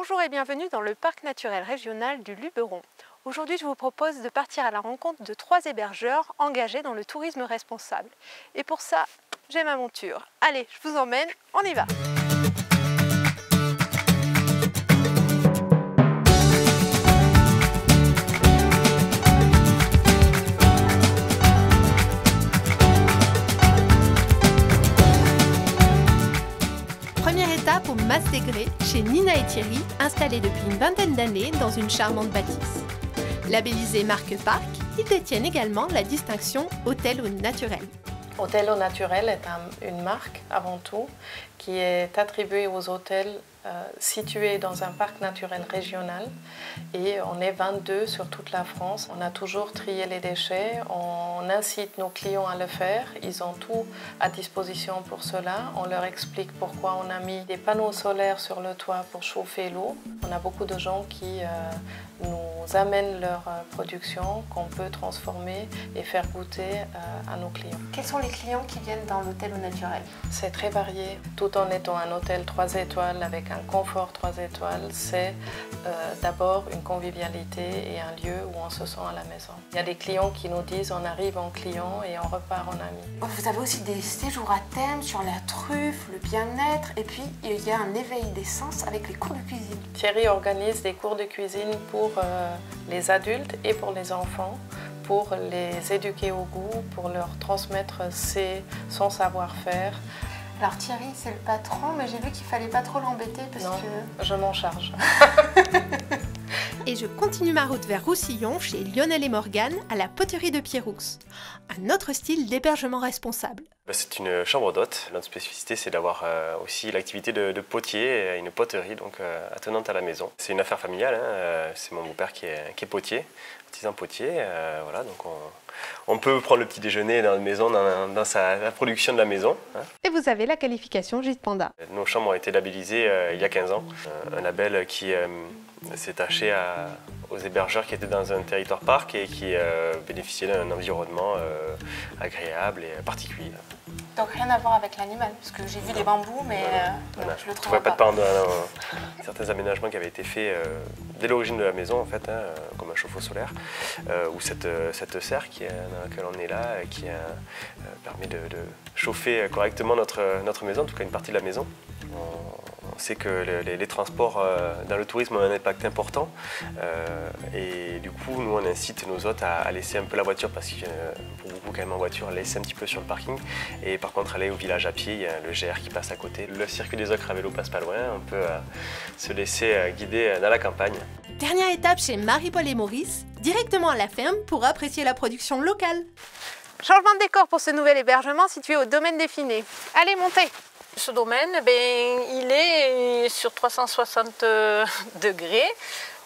Bonjour et bienvenue dans le parc naturel régional du Luberon. Aujourd'hui, je vous propose de partir à la rencontre de 3 hébergeurs engagés dans le tourisme responsable. Et pour ça, j'ai ma monture. Allez, je vous emmène, on y va! Première étape au Mas des Grès, chez Nina et Thierry, installés depuis une vingtaine d'années dans une charmante bâtisse. Labellisés marque Parc, ils détiennent également la distinction Hôtel au Naturel. Hôtel au Naturel est une marque avant tout qui est attribuée aux hôtels situés dans un parc naturel régional et on est 22 sur toute la France. On a toujours trié les déchets, on incite nos clients à le faire, ils ont tout à disposition pour cela. On leur explique pourquoi on a mis des panneaux solaires sur le toit pour chauffer l'eau. On a beaucoup de gens qui nous amènent leur production qu'on peut transformer et faire goûter à nos clients. Quels sont les clients qui viennent dans l'hôtel au naturel? C'est très varié. Tout en étant un hôtel 3 étoiles avec un confort 3 étoiles, c'est d'abord une convivialité et un lieu où on se sent à la maison. Il y a des clients qui nous disent on arrive en client et on repart en ami. Vous avez aussi des séjours à thème sur la truffe, le bien-être et puis il y a un éveil des sens avec les cours de cuisine. Thierry organise des cours de cuisine pour les adultes et pour les enfants, pour les éduquer au goût, pour leur transmettre son savoir-faire. Alors Thierry, c'est le patron, mais j'ai vu qu'il fallait pas trop l'embêter parce que... je m'en charge. Et je continue ma route vers Roussillon, chez Lionel et Morgane, à la poterie de Pierroux. Un autre style d'hébergement responsable. C'est une chambre d'hôte. Notre spécificité, c'est d'avoir aussi l'activité de potier, une poterie donc attenante à la maison. C'est une affaire familiale, hein. C'est mon beau-père qui est potier, artisan potier. Voilà, donc on peut prendre le petit déjeuner dans la maison, dans la production de la maison. Hein. Et vous avez la qualification Gîte Panda. Nos chambres ont été labellisées il y a 15 ans. Un label qui s'est attaché aux hébergeurs qui étaient dans un territoire parc et qui bénéficiaient d'un environnement agréable et particulier. Donc rien à voir avec l'animal, parce que j'ai vu des bambous, mais je le trouve pas de panda dans certains aménagements qui avaient été faits dès l'origine de la maison, en fait, hein, comme un chauffe-eau solaire, ou cette serre dans laquelle on est là, qui permet de chauffer correctement notre maison, en tout cas une partie de la maison. On sait que les transports dans le tourisme ont un impact important et du coup nous on incite nos hôtes à laisser un peu la voiture parce qu'il y a pour beaucoup quand même en voiture, laisser un petit peu sur le parking et par contre aller au village à pied, il y a le GR qui passe à côté. Le circuit des ocres à vélo passe pas loin, on peut se laisser guider dans la campagne. Dernière étape chez Marie-Paul et Maurice, directement à la ferme pour apprécier la production locale. Changement de décor pour ce nouvel hébergement situé au domaine des Finets. Allez, montez! Ce domaine, il est sur 360 degrés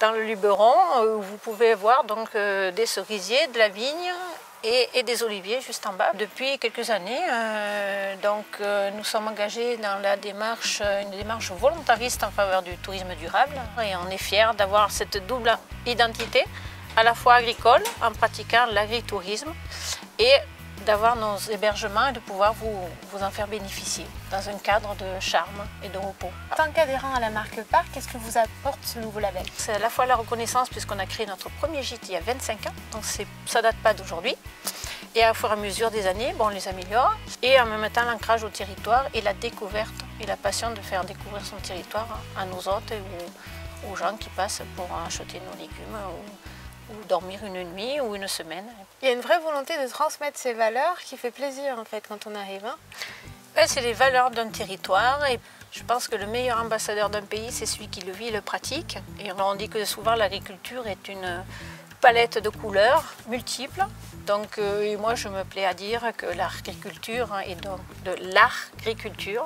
dans le Luberon. Vous pouvez voir donc des cerisiers, de la vigne et des oliviers juste en bas. Depuis quelques années, nous sommes engagés dans une démarche volontariste en faveur du tourisme durable et on est fiers d'avoir cette double identité, à la fois agricole en pratiquant l'agritourisme et d'avoir nos hébergements et de pouvoir vous en faire bénéficier dans un cadre de charme et de repos. En tant qu'adhérent à la marque Parc, qu'est-ce que vous apporte ce nouveau label? C'est à la fois la reconnaissance puisqu'on a créé notre premier gîte il y a 25 ans, donc ça date pas d'aujourd'hui. Et au fur et à mesure des années, on les améliore. Et en même temps, l'ancrage au territoire et la découverte et la passion de faire découvrir son territoire à nos hôtes ou aux gens qui passent pour acheter nos légumes ou dormir une nuit ou une semaine. Il y a une vraie volonté de transmettre ces valeurs qui fait plaisir en fait quand on arrive. Hein. C'est les valeurs d'un territoire et je pense que le meilleur ambassadeur d'un pays, c'est celui qui le vit et le pratique. Et on dit que souvent l'agriculture est une palette de couleurs multiples. Donc moi je me plais à dire que l'agriculture est donc de l'art-agriculture.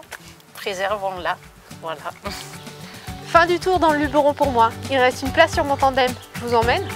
Préservons-la. Voilà. Fin du tour dans le Luberon pour moi. Il reste une place sur mon tandem. Je vous emmène ?